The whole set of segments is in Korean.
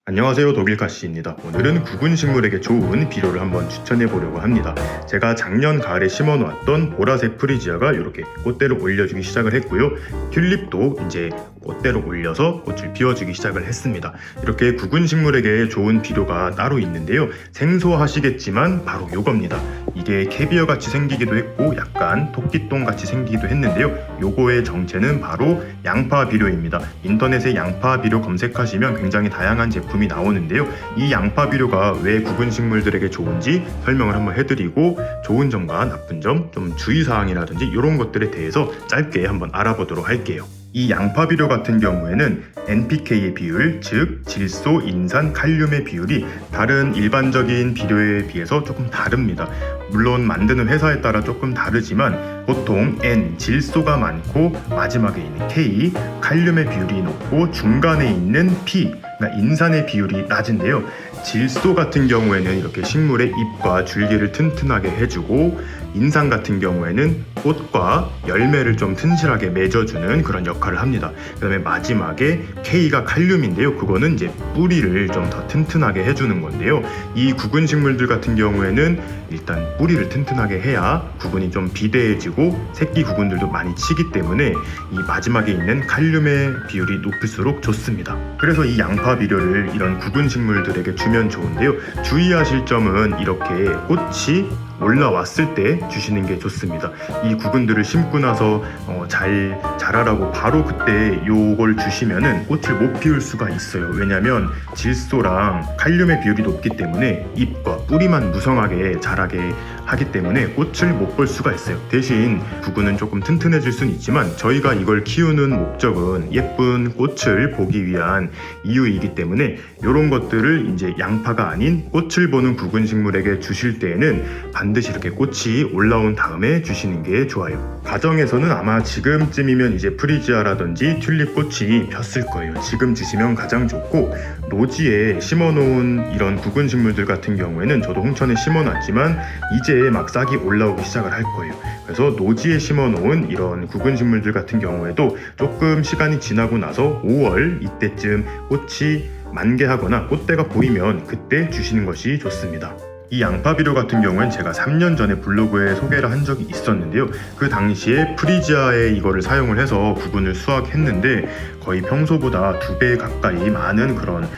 안녕하세요, 독일가시입니다. 오늘은 구근 식물에게 좋은 비료를 한번 추천해 보려고 합니다. 제가 작년 가을에 심어 놓았던 보라색 프리지아가 이렇게 꽃대를 올려주기 시작을 했고요. 튤립도 이제 꽃대를 올려서 꽃을 피워주기 시작을 했습니다. 이렇게 구근 식물에게 좋은 비료가 따로 있는데요. 생소하시겠지만 바로 요겁니다. 이게 캐비어 같이 생기기도 했고 약간 토끼똥 같이 생기기도 했는데요. 요거의 정체는 바로 양파 비료입니다. 인터넷에 양파 비료 검색하시면 굉장히 다양한 제품이 나오는데요. 이 양파 비료가 왜 구근 식물들에게 좋은지 설명을 한번 해드리고 좋은 점과 나쁜 점, 좀 주의사항이라든지 이런 것들에 대해서 짧게 한번 알아보도록 할게요. 이 양파 비료 같은 경우에는 NPK의 비율, 즉 질소, 인산, 칼륨의 비율이 다른 일반적인 비료에 비해서 조금 다릅니다. 물론 만드는 회사에 따라 조금 다르지만 보통 N, 질소가 많고 마지막에 있는 K, 칼륨의 비율이 높고 중간에 있는 P, 그러니까 인산의 비율이 낮은데요. 질소 같은 경우에는 이렇게 식물의 잎과 줄기를 튼튼하게 해주고 인산 같은 경우에는 꽃과 열매를 좀 튼실하게 맺어주는 그런 역할을 합니다. 그 다음에 마지막에 K가 칼륨인데요. 그거는 이제 뿌리를 좀 더 튼튼하게 해주는 건데요. 이 구근 식물들 같은 경우에는 일단 뿌리를 튼튼하게 해야 구근이 좀 비대해지고 새끼 구근들도 많이 치기 때문에 이 마지막에 있는 칼륨의 비율이 높을수록 좋습니다. 그래서 이 양파 비료를 이런 구근 식물들에게 주면 좋은데요. 주의하실 점은 이렇게 꽃이 올라왔을 때 주시는 게 좋습니다. 이 구근들을 심고 나서 잘 자라라고 바로 그때 요걸 주시면은 꽃을 못 피울 수가 있어요. 왜냐면 질소랑 칼륨의 비율이 높기 때문에 잎과 뿌리만 무성하게 자라게 하기 때문에 꽃을 못 볼 수가 있어요. 대신 구근은 조금 튼튼해질 수는 있지만 저희가 이걸 키우는 목적은 예쁜 꽃을 보기 위한 이유이기 때문에 이런 것들을 이제 양파가 아닌 꽃을 보는 구근 식물에게 주실 때에는 반드시 이렇게 꽃이 올라온 다음에 주시는 게 좋아요. 가정에서는 아마 지금쯤이면 이제 프리지아라든지 튤립 꽃이 폈을 거예요. 지금 주시면 가장 좋고 노지에 심어놓은 이런 구근 식물들 같은 경우에는 저도 홍천에 심어놨지만 이제 막 싹이 올라오기 시작을 할 거예요. 그래서 노지에 심어놓은 이런 구근 식물들 같은 경우에도 조금 시간이 지나고 나서 5월 이때쯤 꽃이 만개하거나 꽃대가 보이면 그때 주시는 것이 좋습니다. 이 양파 비료 같은 경우는 제가 3년 전에 블로그에 소개를 한 적이 있었는데요. 그 당시에 프리지아에 이거를 사용을 해서 구근을 수확했는데 거의 평소보다 2배 가까이 많은 그런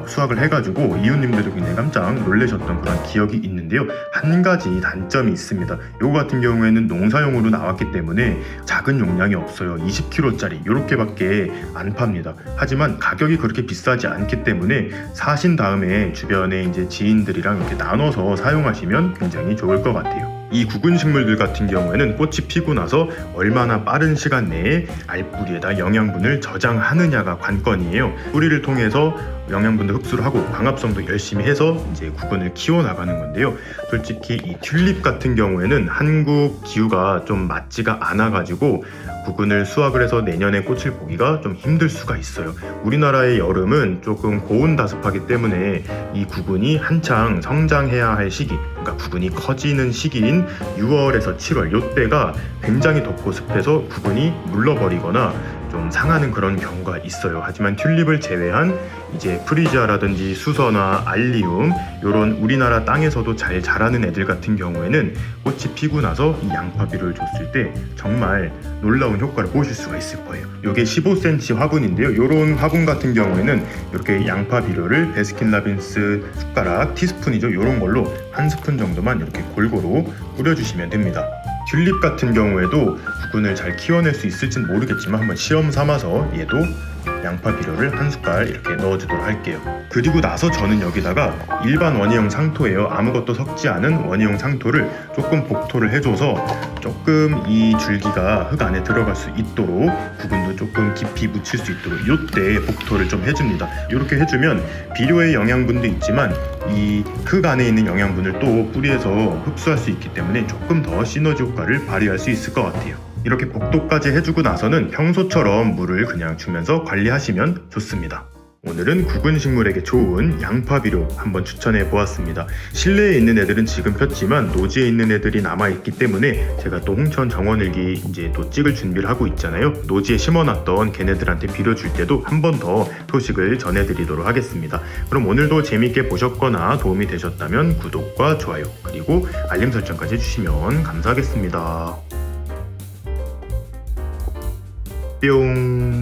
수확을 해가지고 이웃님들도 굉장히 깜짝 놀라셨던 그런 기억이 있는데요. 한 가지 단점이 있습니다. 요거 같은 경우에는 농사용으로 나왔기 때문에 작은 용량이 없어요. 20kg짜리 요렇게밖에 안 팝니다. 하지만 가격이 그렇게 비싸지 않기 때문에 사신 다음에 주변에 이제 지인들이랑 이렇게 나눠서 사용하시면 굉장히 좋을 것 같아요. 이 구근 식물들 같은 경우에는 꽃이 피고 나서 얼마나 빠른 시간 내에 알뿌리에다 영양분을 저장하느냐가 관건이에요. 뿌리를 통해서 영양분도 흡수를 하고 광합성도 열심히 해서 이제 구근을 키워나가는 건데요. 솔직히 이 튤립 같은 경우에는 한국 기후가 좀 맞지가 않아가지고 구근을 수확을 해서 내년에 꽃을 보기가 좀 힘들 수가 있어요. 우리나라의 여름은 조금 고온다습하기 때문에 이 구근이 한창 성장해야 할 시기, 그러니까 구근이 커지는 시기인 6월에서 7월 요때가 굉장히 덥고 습해서 구근이 물러버리거나 좀 상하는 그런 경우가 있어요. 하지만 튤립을 제외한 이제 프리지아라든지 수서나 알리움 이런 우리나라 땅에서도 잘 자라는 애들 같은 경우에는 꽃이 피고 나서 이 양파 비료를 줬을 때 정말 놀라운 효과를 보실 수가 있을 거예요. 이게 15cm 화분인데요. 이런 화분 같은 경우에는 이렇게 양파 비료를 베스킨라빈스 숟가락 티스푼이죠. 이런 걸로 한 스푼 정도만 이렇게 골고루 뿌려주시면 됩니다. 튤립 같은 경우에도 구근을 잘 키워낼 수 있을지는 모르겠지만 한번 시험 삼아서 얘도 양파 비료를 한 숟갈 이렇게 넣어주도록 할게요. 그리고 나서 저는 여기다가 일반 원예용 상토예요. 아무것도 섞지 않은 원예용 상토를 조금 복토를 해줘서 조금 이 줄기가 흙 안에 들어갈 수 있도록 구근도 조금 깊이 묻힐 수 있도록 이때 복토를 좀 해줍니다. 이렇게 해주면 비료의 영양분도 있지만 이 흙 안에 있는 영양분을 또 뿌리에서 흡수할 수 있기 때문에 조금 더 시너지 효과를 발휘할 수 있을 것 같아요. 이렇게 복도까지 해주고 나서는 평소처럼 물을 그냥 주면서 관리하시면 좋습니다. 오늘은 구근 식물에게 좋은 양파 비료 한번 추천해 보았습니다. 실내에 있는 애들은 지금 폈지만 노지에 있는 애들이 남아있기 때문에 제가 또 홍천 정원일기 이제 또 찍을 준비를 하고 있잖아요. 노지에 심어놨던 걔네들한테 비료 줄 때도 한 번 더 소식을 전해드리도록 하겠습니다. 그럼 오늘도 재밌게 보셨거나 도움이 되셨다면 구독과 좋아요 그리고 알림 설정까지 해주시면 감사하겠습니다. 뿅.